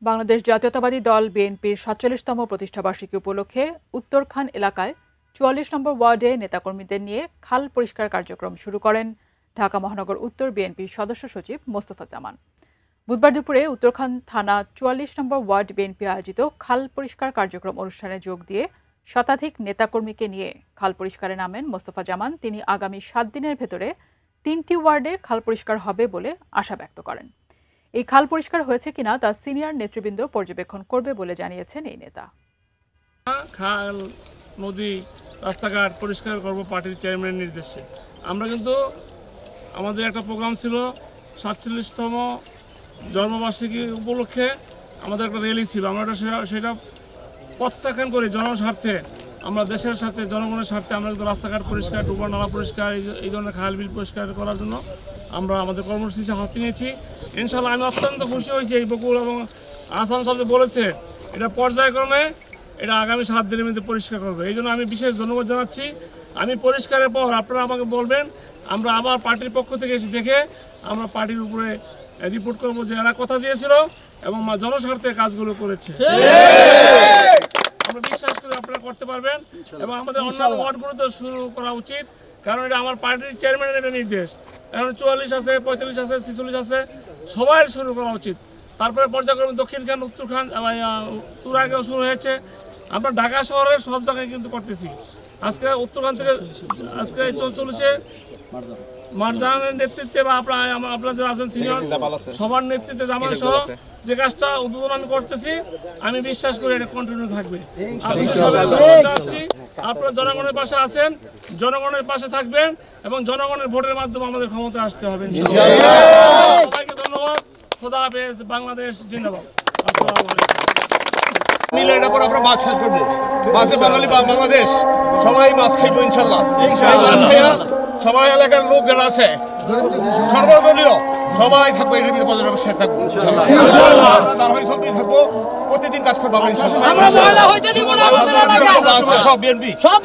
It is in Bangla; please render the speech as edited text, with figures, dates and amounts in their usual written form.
বাংলাদেশ জাতীয়তাবাদী দল বিএনপির ৪৭তম প্রতিষ্ঠাবার্ষিকী উপলক্ষে উত্তরখান এলাকায় ৪৪ নম্বর ওয়ার্ডে নেতাকর্মীদের নিয়ে খাল পরিষ্কার কার্যক্রম শুরু করেন ঢাকা মহানগর উত্তর বিএনপির সদস্য সচিব মোস্তফা জামান। বুধবার দুপুরে উত্তরখান থানা ৪৪ নম্বর ওয়ার্ড বিএনপি আয়োজিত খাল পরিষ্কার কার্যক্রম অনুষ্ঠানে যোগ দিয়ে শতাধিক নেতাকর্মীকে নিয়ে খাল পরিষ্কারে নামেন মোস্তফা জামান। তিনি আগামী ৭ দিনের ভেতরে ৩টি ওয়ার্ডে খাল পরিষ্কার হবে বলে আশা ব্যক্ত করেন। এই খাল পরিষ্কার হয়েছে কিনা তা সিনিয়র নেতৃবৃন্দ পর্যবেক্ষণ করবে বলে জানিয়েছেন এই নেতা। খাল নদী রাস্তাঘাট পরিষ্কার করব পার্টির চেয়ারম্যানের নির্দেশে। আমরা কিন্তু আমাদের একটা প্রোগ্রাম ছিল ৪৭তম জন্মবার্ষিকী উপলক্ষে আমাদের একটা র্যালি ছিল। আমরা সেটা প্রত্যাখ্যান করে জনস্বার্থে আমরা দেশের সাথে জনগণের স্বার্থে আমরা কিন্তু রাস্তাঘাট পরিষ্কার, ডুবা নালা পরিষ্কার, এই ধরনের খাল বিল পরিষ্কার করার জন্য আমরা আমাদের কর্মসূচি হাতে নিয়েছি। ইনশাআল্লাহ আমি অত্যন্ত খুশি হয়েছি। এই বকুল এবং আহসান সাহেব বলেছে এটা পর্যায়ক্রমে এটা আগামী ৭ দিনের মধ্যে পরিষ্কার করবে। এই জন্য আমি বিশেষ ধন্যবাদ জানাচ্ছি। আমি পরিষ্কারের পর আপনারা আমাকে বলবেন, আমরা আবার পার্টির পক্ষ থেকে এসে দেখে আমরা পার্টির উপরে রিপোর্ট করবো যে এরা কথা দিয়েছিল এবং জনস্বার্থে কাজগুলো করেছে। আমরা বিশ্বাস করি আপনারা করতে পারবেন এবং আমাদের অন্যান্য ওয়ার্ডগুলোতে শুরু করা উচিত, কারণ এটা আমার পার্টির চেয়ারম্যানের এটা নির্দেশ। এখন ৪৪ আছে, ৩৫ আছে, ৪৬ আছে, সবাই শুরু করা উচিত। তারপরে পর্যায়ক্রমে দক্ষিণখান, উত্তরখান, তুরাগেও শুরু হয়েছে। আমরা ঢাকা শহরের সব জায়গায় কিন্তু করতেছি। আজকে উত্তরখান থেকে আজকে ৪৪-এ মারজানের নেতৃত্বে বা আপনারা যারা আছেন সিনিয়র সবার নেতৃত্বে জামান সহ যে কাজটা উদ্বোধন আমি করতেছি, আমি বিশ্বাস করি এটা কন্টিনিউ থাকবে। আপনারা জনগণের পাশে আছেন, জনগণের পাশে থাকবেন এবং জনগণের ভোটের মাধ্যমে আমাদের ক্ষমতায় আসতে হবে। সবাইকে ধন্যবাদ। খোদা হাফেজ। বাংলাদেশ জিন্দাবাদ। আসসালামু আলাইকুম। মিলে এটা পর আমরা মাছ শেষ করবো। মাছে বাঙালি বাংলাদেশ সবাই মাছ খাইবো ইনশাল্লাহ। মাছ খাইয়া সবাই এলাকার লোক যারা আছে সর্বদলীয় সবাই থাকবো, এর ভিতরে পর্যটন শেয়ার থাকবো ধারাবাহিক সবই থাকবো। প্রতিদিন কাজ করবো ইনশাল্লাহ। সব বিএনপি সব